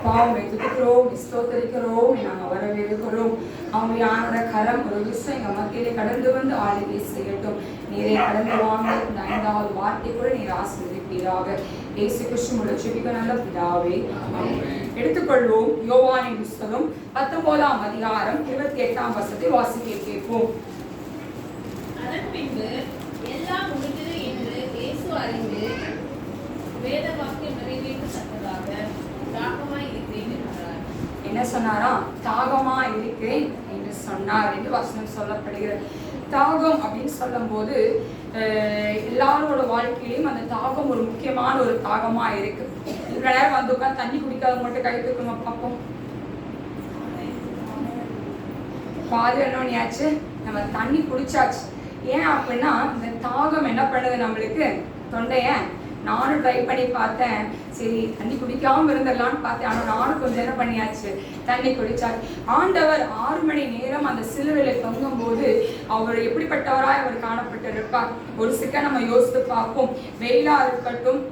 பாவமை துதிக்கிறோம், ஸ்தோத்தரிக்கிறோம், நாங்கள் வரவேற்கிறோம். ஆவியானோட கரம் ஒரு விஷயம் எங்கள் மத்தியிலே கடந்து வந்து ஆளுகை செய்யட்டும். நீரை கடந்து வாங்க. இந்த 5வது வார்த்தை கூட நீர் ஆசீர்வதிப்பீராக. இயேசு கிறிஸ்துவோட ஜெபிக்க நல்ல பிதாவே. எடுத்துக்கொள்வோம். யோவானின் புஸ்தகம் 19ஆம் அதிகாரம் 28ஆம் வசனத்தை வாசிக்க கேட்போம். அதன் பின்பு எல்லாம் முடிந்தது என்று இயேசு அறிந்து வேத வாக்கியம் நிறைவேற்றத்தக்கதாக தாகமாய் இருக்கிறேன் என்றார். என்ன சொன்னாரா? தாகமா இருக்கிறேன் என்று சொன்னார் என்று வசனம் சொல்லப்படுகிறது. தாகம் அப்படின்னு சொல்லும் போது எல்லாரோட வாழ்க்கையிலும் அந்த தாகம் ஒரு முக்கியமான ஒரு தாகமா இருக்கு. இவ்வளவு நேரம் வந்து உட்காந்து தண்ணி குடிக்காத மட்டும் கை தூக்கணும் பார்ப்போம். பாதி என்னோனியாச்சு, நம்ம தண்ணி குடிச்சாச்சு. ஏன் அப்படின்னா இந்த தாகம் என்ன பண்ணுது நம்மளுக்கு? தொண்டைய நானும் ட்ரை பண்ணி பார்த்தேன், சரி தண்ணி குடிக்காம இருந்துடலான்னு பார்த்தேன். ஆனால் நானும் கொஞ்சம் என்ன பண்ணியாச்சு, தண்ணி குடிச்சாச்சு. ஆண்டவர் 6 மணி நேரம் அந்த சிலுவையில் தொங்கும் போது அவர் எப்படிப்பட்டவராய் அவர் காணப்பட்டிருப்பார். ஒரு சிக்க நம்ம யோசித்து பார்ப்போம். வெயிலா இருக்கட்டும்,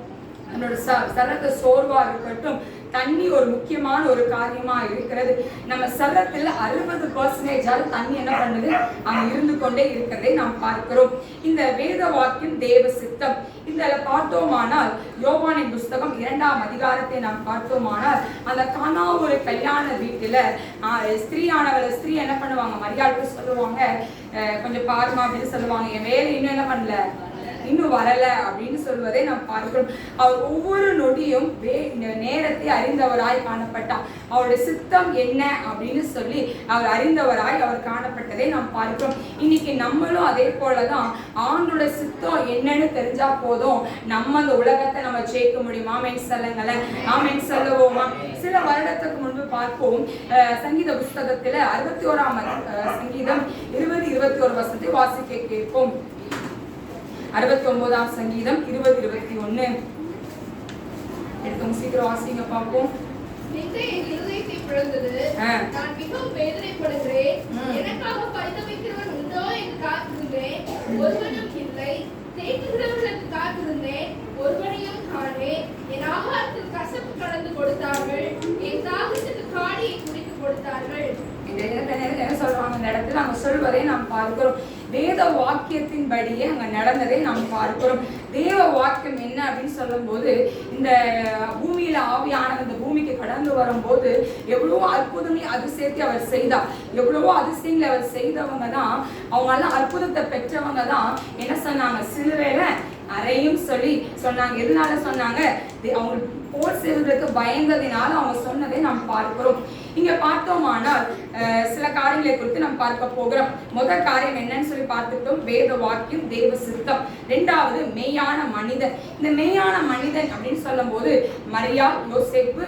நம்மளோட சரீரத்தை சோர்வா இருக்கட்டும், தண்ணி ஒரு முக்கியமான ஒரு காரியமா இருக்கிறது. நம்ம சரீரத்தில் 60% தண்ணி என்ன பண்ணுது, அங்க இருந்து கொண்டே இருக்கிறதை நாம் பார்க்கிறோம். இந்த வேத வாக்கியம் தேவ சித்தம். இதுல பார்த்தோமானால் யோவானின் புஸ்தகம் 2ஆம் அதிகாரத்தை நாம் பார்த்தோமானால் அந்த கானா ஒரு கல்யாண வீட்டுல ஸ்திரீ என்ன பண்ணுவாங்க, மரியாதை சொல்லுவாங்க, கொஞ்சம் பாருமா அப்படின்னு சொல்லுவாங்க. என் வேலை இன்னும் என்ன பண்ணல, இன்னும் வரல அப்படின்னு சொல்வதை நாம் பார்க்கிறோம். அவர் ஒவ்வொரு நொடியும் நேரத்தை அறிந்தவராய் காணப்பட்டார். அவருடைய சித்தம் என்ன அப்படின்னு சொல்லி அவர் அறிந்தவராய் அவர் காணப்பட்டதை நாம் பார்க்கிறோம். இன்னைக்கு நம்மளும் அதே போலதான் ஆண்டோட சித்தம் என்னன்னு தெரிஞ்சா போதும், நம்ம அந்த உலகத்தை நம்ம ஜெயிக்க முடியும். ஆமென் சொல்லுங்களேன், ஆமென் சொல்லுவோமா? சில வருடத்துக்கு முன்பு பார்ப்போம், சங்கீத புஸ்தகத்துல 61ஆம் சங்கீதம் 20-21 வசனத்தை வாசிக்க கேட்போம். 69ஆம் சங்கீதம் 20-21 எடுத்தோம். சீக்கிரம் வாசிங்க பார்ப்போம். என் இருதயத்தை பிளந்தது, நான் மிகவும் வேதனைப்படுகிறேன். எனக்காக பரிதபிக்கிறவன் உண்டோ என்று காத்திருந்தேன், ஒருவனும் இல்லை. தேக்குகிறவர்களுக்கு காத்திருந்தேன், ஒருவனையும் காணேன். என் ஆகாரத்தில் கசப்பு கலந்து கொடுத்தார்கள், என் தாகத்துக்கு காடியை குடித்து கொடுத்தார்கள். என்ன சொல்றாங்க இந்த இடத்துல? அங்க சொல்வதை நாம் பார்க்கிறோம். வேத வாக்கியத்தின்படியே அங்க நடந்ததை நாம் பார்க்கிறோம். தேவ வாக்கியம் என்ன அப்படின்னு சொல்லும் போது, இந்த பூமியில ஆவியானவர் இந்த பூமிக்கு கடந்து வரும்போது எவ்வளவோ அற்புதங்களை அதிசயத்தை அவர் செய்தார். எவ்வளவோ அதிசயங்களை அவர் செய்தவங்க தான், அவங்க எல்லாம் அற்புதத்தை பெற்றவங்க தான் என்ன சொன்னாங்க, சிலுவையில அறையும் சொல்லி சொன்னாங்க. எதனால சொன்னாங்க? அவங்க போர் செய்வதற்கு பயந்ததினால அவங்க சொன்னதை நாம் பார்க்கிறோம். இங்க பார்த்தோமானால் சில காரியங்களை குறித்து நாம் பார்க்க போகிறோம். முதல் காரியம் என்னன்னு சொல்லி பார்த்துட்டோம், வேத வாக்கியம் தேவ சித்தம். 2வது மெய்யான மனிதன். இந்த மெய்யான மனிதன் அப்படின்னு சொல்லும் போது மரியாள், யோசேப்பு,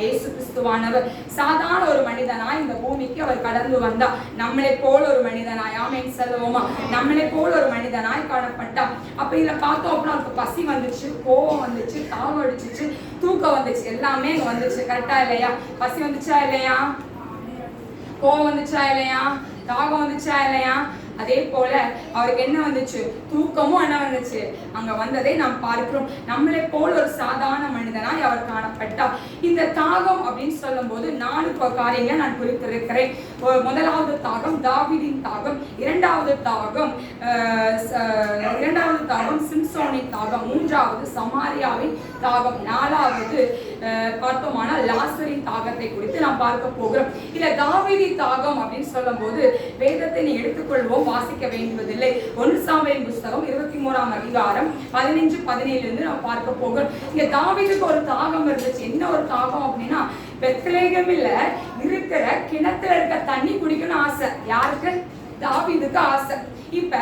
இயேசு கிறிஸ்துவானவர் சாதாரண ஒரு மனிதனாய் இந்த பூமிக்கு அவர் கடந்து வந்தார். நம்மளை போல ஒரு மனிதனாய், ஆமென் சொல்லுவோமா, நம்மளை போல ஒரு மனிதனாய் காணப்பட்டார். அப்ப இதுல பார்த்தோம் அப்படின்னா அவருக்கு பசி வந்துச்சு, கோபம் வந்துச்சு, தாகம் அடிச்சிச்சு, தூக்கம் வந்துச்சு, எல்லாமே அங்க வந்துச்சு. கரெக்டா இல்லையா? பசி வந்துச்சா இல்லையா? கோபம் வந்துச்சா இல்லையா? தாகம் வந்துச்சா இல்லையா? அதே போல அவருக்கு என்ன வந்துச்சு, தூக்கமும் என்ன வந்துச்சு, அங்க வந்ததை நாம் பார்க்கிறோம். நம்மளை போல ஒரு சாதாரண மனிதனாய் அவர் காணப்பட்டார். இந்த தாகம் அப்படின்னு சொல்லும் போது 4 காரியங்களை நான் குறித்திருக்கிறேன். முதலாவது தாகம் தாவீதின் தாகம், இரண்டாவது தாகம் சிம்சோனின் தாகம், 3வது சமாரியாவின் தாகம், 4வது பார்த்தோமானால் லாசரின் தாகத்தை குறித்து நாம் பார்க்க போகிறோம். இல்ல தாவீதி தாகம் அப்படின்னு சொல்லும் போது வேதத்தை நீ எடுத்துக்கொள்வோம், வாசிக்க வேண்டுவதில்லை. 1 சாமுவேல் புஸ்தகம் 23ஆம் அதிகாரம் 15-17 நாம் பார்க்க போகிறோம். இங்க தாவீதுக்கு ஒரு தாகம் இருந்துச்சு. என்ன ஒரு தாகம் அப்படின்னா, பெத்லகேமில் இருக்கிற கிணத்துல இருக்க தண்ணி குடிக்கணும் ஆசை. யாருக்கு? தாவீதுக்கு ஆசை. இப்ப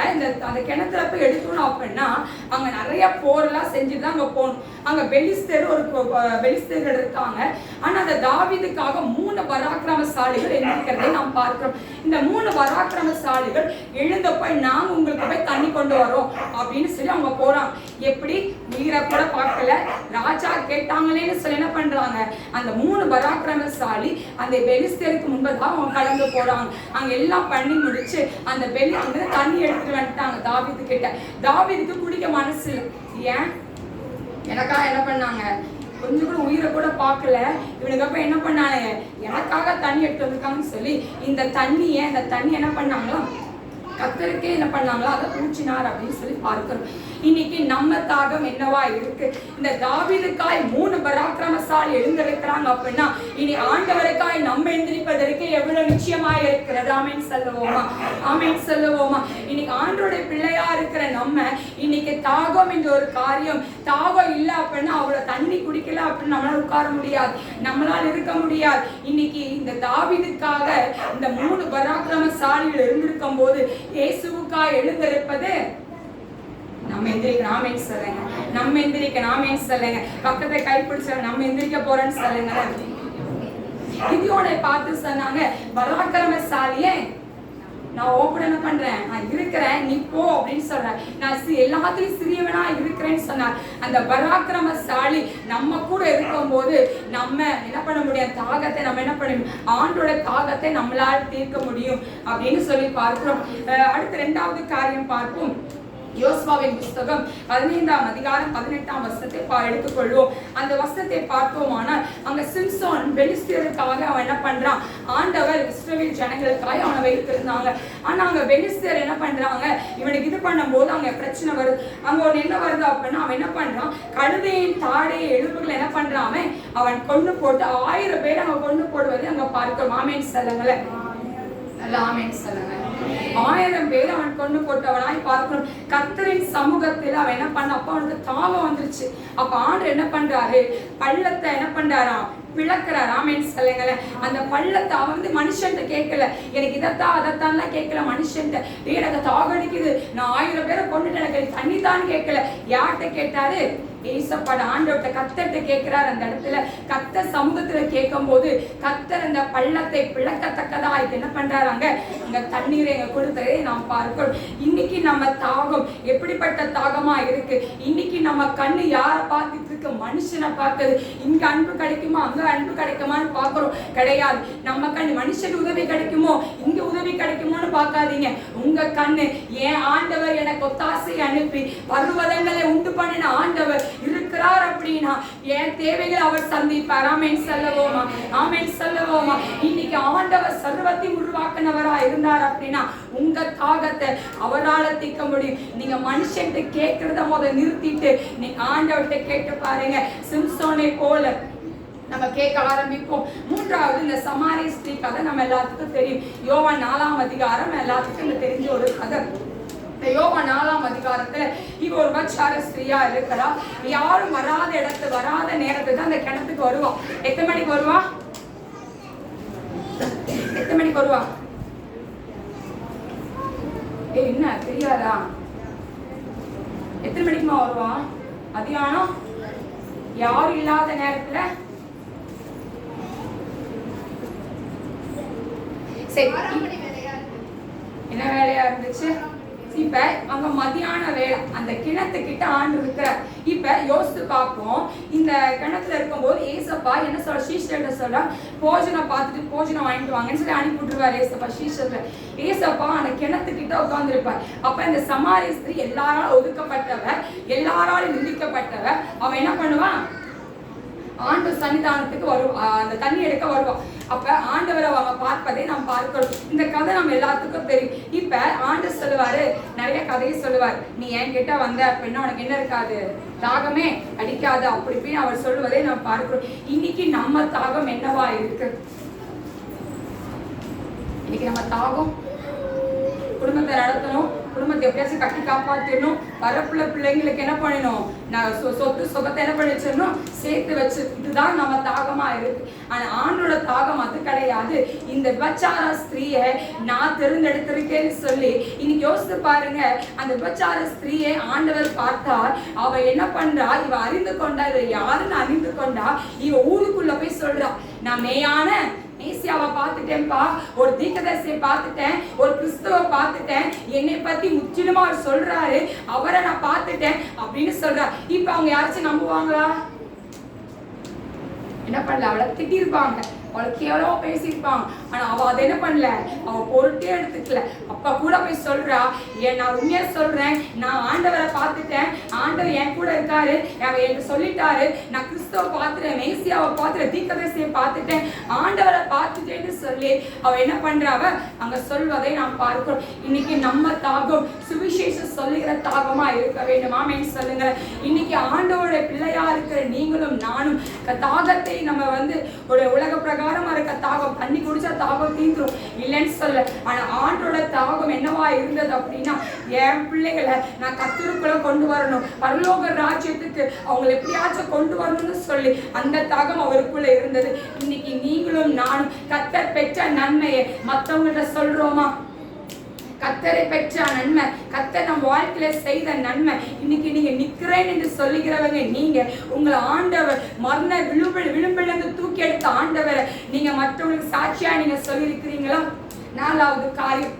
அந்த கிணத்துல போய் எடுக்கணும் அப்படின்னா அங்க நிறைய போரெல்லாம் செஞ்சுட்டு தான் அங்க போகணும். அங்க பெலிஸ்தர்கள் இருக்காங்க. ஆனா அந்த தாவீதுக்காக 3 பராக்கிரமசாலிகள் இருக்கிறதை நாம் பார்க்கிறோம். இந்த 3 பராக்கிரமசாலிகள் எழுந்த போய் நாங்க உங்களுக்கு போய் தண்ணி கொண்டு வரோம் அப்படின்னு சொல்லி அவங்க போறாங்க. எப்படி? உயிரை கூட பார்க்கல, ராஜா கேட்டாங்களேன்னு சொல்லி என்ன பண்றாங்க, அந்த 3 பராக்கிரமசாலி அந்த பெலிஸ்தருக்கு முன்பதாக அவங்க கடந்து போறாங்க. அங்க எல்லாம் பண்ணி முடிச்சு அந்த பெலிஸ்தர் தண்ணி எடுத்துட்டு வந்துட்டாங்க தாவீது கிட்ட. தாவீதுக்கு குடிக்க மனசு இல்லை. ஏன்? எனக்கா என்ன பண்ணாங்க, கொஞ்சம் கூட உயிரை கூட பார்க்கல. இவனுக்கு அப்ப என்ன பண்ணானுங்க, எனக்காக தண்ணி எடுத்து வந்திருக்காங்கன்னு சொல்லி இந்த தண்ணி என்ன பண்ணாங்களா, கர்த்தருக்கே என்ன பண்ணாங்களா அதை ஊற்றினார் அப்படின்னு சொல்லி பார்க்கிறோம். இன்னைக்கு நம்ம தாகம் என்னவா இருக்கு? இந்த தாவீதுக்காய் 3 பராக்கிரமசாலி எழுந்திருக்கிறாங்க அப்படின்னா இனி ஆண்டவருக்காய் நம்ம எழுந்திருப்பதற்கு எவ்வளவு நிச்சயமா இருக்கிறது. ஆமென் சொல்லுவோமா? ஆமென் சொல்லுவோமா? இன்னைக்கு ஆண்டோடைய பிள்ளையா இருக்கிற நம்ம இன்னைக்கு தாகம் என்ற ஒரு காரியம், தாகம் இல்லை அப்படின்னா அவ்வளவு தண்ணி குடிக்கல அப்படின்னு நம்மளால உட்கார முடியாது, நம்மளால இருக்க முடியாது. இன்னைக்கு இந்த தாவீதுக்காக இந்த 3 பராக்கிரமசாலிகள் இருந்திருக்கும் போது இயேசுவுக்காய் எழுந்திருப்பது நம்ம எந்திரிக்கணும். ஆமென் சொல்லுங்க. நம்ம எந்திரிக்கணும். ஆமென் சொல்லுங்க. பக்கத்தை கைப்பிடிச்ச நம்ம எந்திரிக்க போறேன்னு சொல்லுங்க. கிதியோனை பார்த்து சொன்னாங்க, பராக்கிரமசாலியே நான் ஓப்பன் என்ன பண்றேன், நான் இருக்கிறேன், நீ போ அப்படின்னு சொல்றேன். நான் எல்லாத்தையும் சிறியவனா இருக்கிறேன்னு சொன்னார். அந்த பராக்கிரமசாலி நம்ம கூட இருக்கும் போது நம்ம என்ன பண்ண முடியும், தாகத்தை நம்ம என்ன பண்ண முடியும், ஆண்டோட தாகத்தை நம்மளால் தீர்க்க முடியும் அப்படின்னு சொல்லி பார்க்கிறோம். அடுத்த 2வது காரியம் பார்ப்போம். யோசுவாவின் புஸ்தகம் 15ஆம் அதிகாரம் 18ஆம் வசனத்தை எடுத்துக்கொள்வோம். அந்த வசனத்தை பார்த்தோமானால் அங்க சிம்சோன் பெலிஸ்தியருக்காக அவன் என்ன பண்றான், ஆண்டவர் இஸ்ரவேல் ஜனங்களுக்காக அவனை வைத்திருந்தாங்க. ஆனா அங்க பெலிஸ்தியர் என்ன பண்றாங்க, இவனுக்கு இது பண்ணும் போது அங்க பிரச்சனை வருது. அங்க ஒண்ணு என்ன வருது அப்படின்னா அவன் என்ன பண்றான், கழுதையின் தாடைய எலும்புகளை என்ன பண்றான், அவன் கொண்டு போட்டு 1000 பேர் அவன் கொண்டு போடுவதை அங்க பார்க்கிறோம். ஆமென் சொல்லுங்களேன். ஆமென் சொல்லுங்க. 1000 பேர் அவன் கொண்டு போட்டவனாய் பார்க்கணும். கர்த்தரின் சமூகத்தில் அவன் என்ன பண்ண, அப்ப அவனுக்கு தாகம் வந்துருச்சு. அப்ப ஆண்டவர் என்ன பண்றாரு, பள்ளத்தை என்ன பண்றாராம், பிளக்கிறார். ஆமென் சொல்லுங்களேன். அந்த பள்ளத்தை அவன் மனுஷன்ட்ட கேட்கல, எனக்கு இதைத்தான் அதைத்தான் கேட்கல. மனுஷன்ட்ட எனக்கு தாகம் அடிக்குது, நான் 1000 பேரை கொண்டுட்டு எனக்கு தண்ணி தான் கேட்கல. யார்கிட்ட கேட்டாரு, ஏசப்பாட ஆண்டவர்கிட்ட கர்த்தர்கிட்ட கேட்கிறார். அந்த இடத்துல கர்த்தர் சமூகத்துல கேட்கும் போது கர்த்தர் அந்த பள்ளத்தை பிளக்கத்தக்கதா என்ன பண்றாங்க, அங்க தண்ணீரை எங்க கொடுத்ததை நாம் பார்க்கிறோம். இன்னைக்கு நம்ம தாகம் எப்படிப்பட்ட தாகமா இருக்கு. இன்னைக்கு நம்ம கண்ணு யாரை பார்த்துட்டு இருக்கு, மனுஷனை பார்க்குது. இங்க அன்பு கிடைக்குமா, அங்க அன்பு கிடைக்குமான்னு பார்க்கிறோம், கிடையாது. நம்ம கண்ணு மனுஷன் உதவி கிடைக்குமோ, இங்க உதவி கிடைக்குமோன்னு பார்க்காதீங்க. உங்க கண்ணு ஏன் ஆண்டவர் எனக்கு ஒத்தாசை அனுப்பி பர்வதங்களை உண்டு பண்ணின ஆண்டவர் இருக்கிறார் அப்படின்னா என் தேவைகளை அவர் சந்திப்பார். ஆமென் சொல்லுவோமா? ஆமென் சொல்லுவோமா? இன்னைக்கு ஆண்டவர் சர்வத்தை உருவாக்குனவரா இருந்தார் அப்படின்னா உங்க தாகத்தை அவரால் தீர்க்க முடியும். நீங்க மனுஷன்கிட்ட கேட்கறத முதல்ல நிறுத்திட்டு நீங்க ஆண்டவர்கிட்ட கேட்டு பாருங்க. சிம்சோனை போல நம்ம கேட்க ஆரம்பிப்போம். 3வது இந்த சமாரிய ஸ்திரீ கதை நம்ம எல்லாத்துக்கும் தெரியும். யோவான் 4ஆம் அதிகாரம் எல்லாத்துக்கும் தெரிஞ்ச ஒரு கதை. யோவான் 4ஆம் அதிகாரத்துல இவ ஒரு விபச்சார ஸ்திரீயா இருக்கிறா. யாரும் வராத இடத்து வராத நேரத்துக்கு தான் அந்த கிணத்துக்கு வருவா. எத்தனை மணிக்கு வருவா, எத்தனை மணிக்கு வருவா, என்ன தெரியாதா? எத்தனை மணிக்குமா வருவா? மதியானம் யாரும் இல்லாத நேரத்துல. சரி, என்ன வேலையா இருந்துச்சு? இப்ப அங்க மதியான வேலை அந்த கிணத்துக்கிட்ட ஆண்டு இருக்கிறார். இப்ப யோசித்து பார்ப்போம். இந்த கிணத்துல இருக்கும்போது ஏசப்பா என்ன சொல்ற, சீஷர்கிட்ட சொல்ற, போஜனம் பார்த்துட்டு போஜனம் வாங்கிட்டு வாங்கன்னு சொல்லி அனுப்பி விட்டுருவாரு ஏசப்பா சீஷர்ல. ஏசப்பா அந்த கிணத்துக்கிட்ட உட்கார்ந்துருப்பார். அப்ப இந்த சமாரிய ஸ்திரீ எல்லாராலும் ஒதுக்கப்பட்டவ, எல்லாராலும் நிந்திக்கப்பட்டவ. அவன் என்ன பண்ணுவான், ஆண்டு சன்னிதானத்துக்கு வருவா, அந்த தண்ணி எடுக்க வருவான். அப்ப ஆண்டவரை அவங்க பார்ப்பதை நாம் பார்க்கிறோம். இந்த கதை நம்ம எல்லாத்துக்கும் தெரியும். இப்ப ஆண்டு சொல்லுவாரு, நிறைய கதையை சொல்லுவார். நீ என்கிட்ட வந்த அப்படின்னா உனக்கு என்ன இருக்காது, தாகமே அடிக்காது அப்படி இப்படின்னு அவர் சொல்லுவதை நாம் பார்க்கிறோம். இன்னைக்கு நம்ம தாகம் என்னவா இருக்கு? இன்னைக்கு நம்ம தாகம் குடும்பத்தை நடத்தணும், குடும்பத்தை எப்படியாச்சும் கட்டி காப்பாற்றணும், வரப்புள்ள பிள்ளைங்களுக்கு என்ன பண்ணணும், நான் சொத்து சொகத்தை என்ன பண்ணி வச்சிடணும், சேர்த்து வச்சு. இதுதான் நம்ம தாகமா இருக்கு. ஆனா ஆண்டோட தாகம் அது கிடையாது. இந்த விபச்சார ஸ்திரீயை நான் தேர்ந்தெடுத்திருக்கேன்னு சொல்லி இன்னைக்கு யோசித்து பாருங்க. அந்த விபச்சார ஸ்திரீயை ஆண்டவர் பார்த்தார். அவ என்ன பண்றா, இவ அறிந்து கொண்டா, இவ யாருன்னு அறிந்து கொண்டா, இவ ஊருக்குள்ள போய் சொல்றா, நான் மேயான மேசியாவை பார்த்துட்டேன்ப்பா, ஒரு தீர்க்கதரிசியை பார்த்துட்டேன், ஒரு கிறிஸ்துவ பார்த்துட்டேன், என்னை பத்தி முற்றிலுமா அவர் சொல்றாரு, அவரை நான் பார்த்துட்டேன் அப்படின்னு சொல்றா. இப்ப அவங்க யாராச்சும் நம்புவாங்களா? என்ன பண்ணல, அவளை திட்டிருப்பாங்க, அவளை கேவலமா பேசியிருப்பாங்க. ஆனா அவ அதை என்ன பண்ணல, அவ பொருட்டே எடுத்துக்கல. அப்ப கூட போய் சொல்றா, ஏன் நான் உண்மையா சொல்றேன், நான் ஆண்டவரை பார்த்துட்டேன், ஆண்டவர் என் கூட இருக்காரு, அவர் எனக்கு சொல்லிட்டாரு, நான் கிறிஸ்துவ பார்த்துட்டேன், மேசியாவை பார்த்துட்டேன், தீர்க்கதரிசியை பார்த்துட்டேன், ஆண்டவரை பார்த்துட்டேன்னு சொல்லி அவ என்ன பண்றாவ அங்க சொல்வதை நாம் பார்க்கிறோம். இன்னைக்கு நம்ம தாகம் சுவிசேஷம் சொல்லுகிற தாகமா இருக்க வேண்டும். ஆமென் சொல்லுங்க. இன்னைக்கு ஆண்டவருடைய பிள்ளையா இருக்கிற நீங்களும் நானும் தாகத்தை நம்ம ஒரு உலக பிரகாரமா இருக்க தாகம், தண்ணி குடிச்சா தாகம் தீந்துரும் இல்லைன்னு சொல்ல. ஆனா ஆண்டோட தாகம் என்னவா இருந்தது அப்படின்னா, என் பிள்ளைகளை நான் கர்த்தருக்குள்ள கொண்டு வரணும், பரலோக ராஜ்யத்துக்கு அவங்களை எப்படியாச்சும் கொண்டு வரணும்னு சொல்லி அந்த தாகம் அவருக்குள்ள இருந்தது. இன்னைக்கு நீங்களும் நானும் கர்த்தர் பெற்ற நன்மையை மற்றவங்கள்ட்ட சொல்றோமா? கர்த்தரை பெற்ற நன்மை, கர்த்தர் நம்ம வாழ்க்கையில செய்த நன்மை, இன்னைக்கு நீங்க நிக்கிறேன் என்று சொல்லுகிறவங்க நீங்க. உங்களை ஆண்டவர் மரண விளிம்பிலிருந்து தூக்கி எடுத்த ஆண்டவரை நீங்க மற்றவங்களுக்கு சாட்சியா நீங்க சொல்லியிருக்கிறீங்களா? 4வது காரியம்,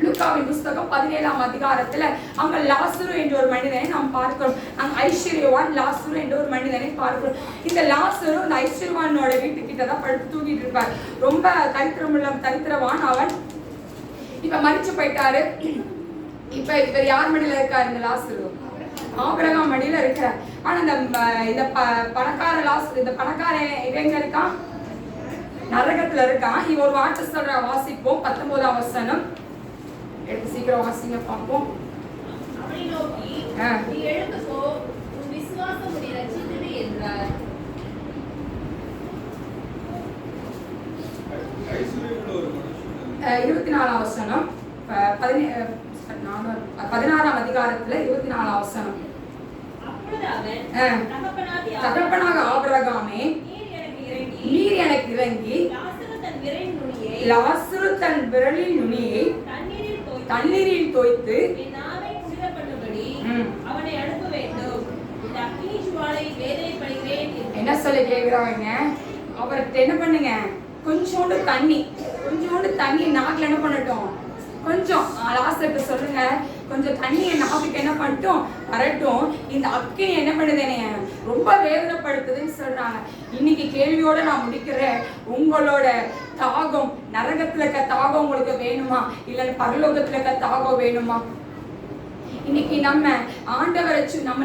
லூக்காவின் புஸ்தகம் 17ஆம் அதிகாரத்துல அங்க லாசரு என்ற ஒரு மனிதனை நாம் பார்க்கிறோம். அங்க ஐஸ்வர்யவான் லாசரு என்ற ஒரு மனிதனை பார்க்கிறோம். இந்த லாசரு அந்த ஐஸ்வர்யவானோட வீட்டுக்கிட்டதான் படுத்து தூங்கிட்டு இருப்பார். ரொம்ப தரித்திரவான் அவன். இப்ப மரிச்சு போயிட்டாரு. இப்ப இவர் யார் மடியில இருக்காரு? இந்த லாசரு ஆபிரகாம் மடியில இருக்கிறார். ஆனா இந்த பணக்கார லாசரு, இந்த பணக்காரன் இவங்க இருக்கான், நரகத்துல இருக்கான். இவன் ஒரு வார்த்தை சொல்ற, வாசிப்போம். 19ஆம் வசனம் எடுத்து சீக்கிரம் வாசிங்க பார்ப்போம். அவனை நோக்கி, நீ எழுந்து போ, உன் விசுவாசம் உன்னை ரட்சித்தது என்றார். 24ஆம் வசனம், 16ஆம் அதிகாரத்துல 24ஆம் வசனம். தகப்பனாக ஆபிரகாமே, நீர் எனக்கு இறங்கி லாசரு தன் விரலின் நுனியை தண்ணீரில் தோய்த்து அவனை அனுப்ப வேண்டும். இந்த அக்கினி ஜுவாலை வேதனைப்படுகிறேன். என்ன சொல்லி கேக்குறாங்க? அவர்கிட்ட என்ன பண்ணுங்க, கொஞ்சோண்டு தண்ணி நாக்குல என்ன பண்ணட்டும், கொஞ்சம் லாசர்கிட்ட சொல்லுங்க, கொஞ்சம் தண்ணியை நாக்குக்கு என்ன பண்ணட்டும் வரட்டும். இந்த அக்கினி என்ன பண்ணுது, ரொம்ப வேதனைப்படுத்துதுன்னு சொல்றாங்க. இன்னைக்கு கேள்வியோட நான் முடிக்கிறேன். உங்களோட தாகம், நரகத்துல இருக்க தாகம் உங்களுக்கு வேணுமா, இல்ல பரலோகத்துல இருக்க தாகம் வேணுமா? இன்னைக்கு நம்ம ஆண்டவரை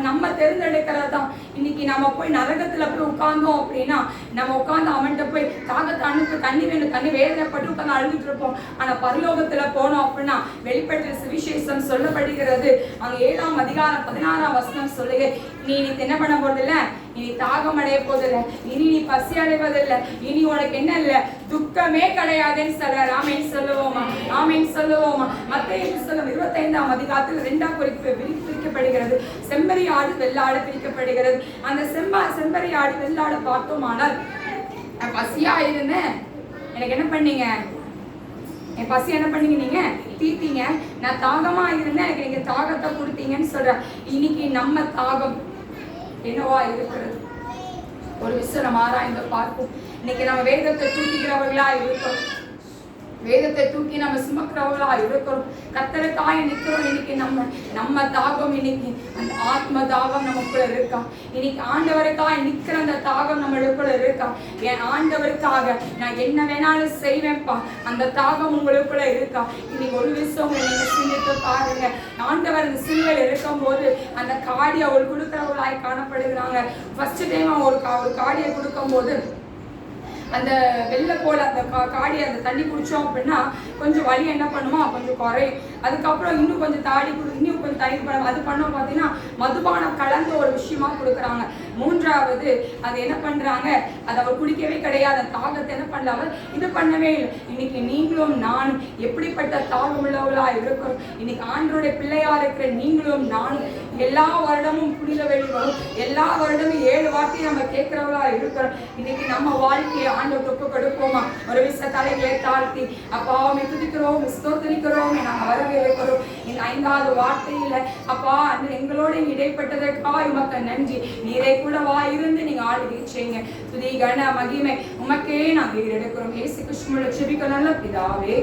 நம்ம தேர்ந்தெடுக்கிறதான். இன்னைக்கு நம்ம போய் நரகத்துல போய் உட்கார்ந்தோம் அப்படின்னா, நம்ம உட்கார்ந்து அவன்கிட்ட போய் தாகத்தை அனுப்பு, தண்ணி வேணும், தண்ணி வேதனைப்பட்டு உட்கார்ந்து அழுதுட்டு இருப்போம். ஆனா பரலோகத்துல போனோம் அப்படின்னா வெளிப்படுத்துற சுவிசேஷம் சொல்லப்படுகிறது. அங்க 7ஆம் அதிகாரம் 16ஆம் வசனம் சொல்லுங்க, நீ என்ன பண்ண போறதில்ல, இனி தாகம் அடைய போதில்லை, இனி நீ பசி அடைவதில்லை, இனி உனக்கு என்ன இல்லை, துக்கமே கிடையாதுன்னு சொல்றாரு. ஆமென் சொல்லுவோமா? ஆமென் சொல்லுவோமா? மத்தேயு புஸ்தகம் 25ஆம் அதிகாரத்தில் 2ஆம் குறிப்பு பிரிக்கப்படுகிறது. செம்பரி ஆடு வெள்ளாடு பிரிக்கப்படுகிறது. அந்த செம்பரி ஆடு வெள்ளாடு பார்த்தோமானால், நான் பசியா இருந்தேன், எனக்கு என்ன பண்ணீங்க, என் பசி என்ன பண்ணீங்க, நீங்க தீர்த்தீங்க. நான் தாகமா இருந்தேன், எனக்கு நீங்க தாகத்தை கொடுத்தீங்கன்னு சொல்ற. இன்னைக்கு நம்ம தாகம் என்னவா இருக்கிறது? ஒரு விஷயம் நம்ம ஆராய்ந்து பார்ப்போம். இன்னைக்கு நம்ம வேதத்தை தூக்கிக்கிறவர்களா இருக்கிறோம், வேதத்தை தூக்கி நம்ம சுமக்கிறவர்களா இருக்கிறோம், கர்த்தருக்காய் நிற்கிறோம். இன்னைக்கு நம்ம தாகம், இன்னைக்கு அந்த ஆத்ம தாகம் நமக்குள்ள இருக்கா? இன்னைக்கு ஆண்டவருக்காய் நிற்கிற அந்த தாகம் நம்மளுக்குள்ள இருக்கா? என் ஆண்டவருக்காக நான் என்ன வேணாலும் செய்வேன்ப்பா, அந்த தாகம் உங்களுக்குள்ள இருக்கா? இன்னைக்கு ஒரு விஷயம் நீங்க சிந்தித்து பாருங்க. ஆண்டவர் அந்த சிலுவையில் இருக்கும் போது அந்த காடியை அவர் கொடுக்கிறவர்களாய் காணப்படுகிறாங்க. ஃபர்ஸ்ட் டைம் ஒரு காடியை கொடுக்கும் போது அந்த வெள்ளை போல அந்த காடி அந்த தண்ணி குடிச்சோம் அப்படின்னா கொஞ்சம் வலி என்ன பண்ணுமா, கொஞ்சம் குறையும். அதுக்கப்புறம் இன்னும் கொஞ்சம் இன்னும் கொஞ்சம் தண்ணி பண்ண அது பண்ணோம் பார்த்தீங்கன்னா மதுபானம் கலந்த ஒரு விஷயமா கொடுக்குறாங்க. 3வது அது என்ன பண்றாங்க, அதை அவர் குடிக்கவே கிடையாது, அந்த தாகத்தை என்ன பண்ணல இது பண்ணவே இல்லை. இன்னைக்கு நீங்களும் நானும் எப்படிப்பட்ட தாகம் உள்ளவர்களா இருக்கிறோம்? இன்னைக்கு ஆண்டவருடைய பிள்ளையா இருக்கிற நீங்களும் நானும் எல்லா வருடமும் புனித வெளி வரும், எல்லா வருடமும் 7 வார்த்தையை நம்ம கேட்கிறவர்களா இருக்கிறோம். இன்னைக்கு நம்ம வாழ்க்கையை ஆண்டவர் ஒப்பு கொடுப்போமா? ஒரு விஷய தலைகளை தாழ்த்தி அப்பா துதிக்கிறோம், ஸ்தோத்திரிக்கிறோம், நாங்கள் வரவேற்கிறோம். இந்த 5வது வார்த்தையில அப்பா அந்த எங்களோட இடைப்பட்டதற்காக உமக்கு நன்றி. நீரை கூட இருந்து நீங்க ஆளுகை செய்யுங்க. துதி கன மகிமை உமக்கே நாங்கள் எடுக்கிறோம். இயேசு கிறிஸ்துவின் ஜெபிக்க நல்ல பிதாவே.